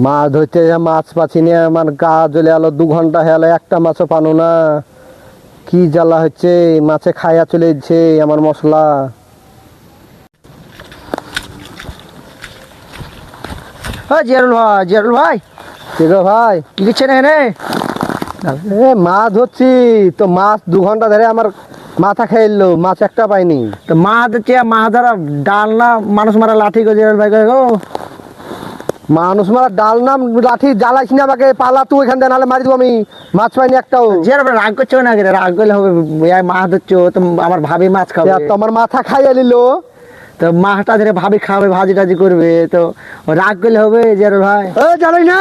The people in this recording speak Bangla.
মাছ ধরতে মাছ পাচ্ছি না, আমার গা জ্বলে আলো 2 ঘন্টা হয়ে গেলো, একটা মাছও পানো না। কি জ্বালা হচ্ছে, মাছে খাইয়া চলে যাচ্ছে আমার মশলা। জিয়ারুল ভাই, জিয়ারুল ভাই, কি গো ভাই? কি দিচ্ছেন এখানে? মাছ ধরছি তো, মাছ 2 ঘন্টা ধরে আমার মাথা খেয়ে এলো, মাছ একটা পাইনি। তো মাছ হচ্ছে, মাছ ধরা ডাল না মানুষ মারা লাঠি গো জিয়ারুল ভাই গো? মানুষ মারা ডাল নাম লাঠি, জ্বালাইছি না আমাকে, পালা তুই এখান থেকে, নাহলে মারি দেবো আমি। মাছ পাইনি একটাও। জিয়ারুল ভাই রাগ করছো না? রাগ করলে হবে? মাছ ধরছো তো, আমার ভাবি মাছ খাবে। তোমার মাথা খাইয়া নিল। তো মাছটা ধরে ভাবি খাবে, ভাজি টাজি করবে, তো রাগ করলে হবে জিয়ারুল ভাই? জানাই না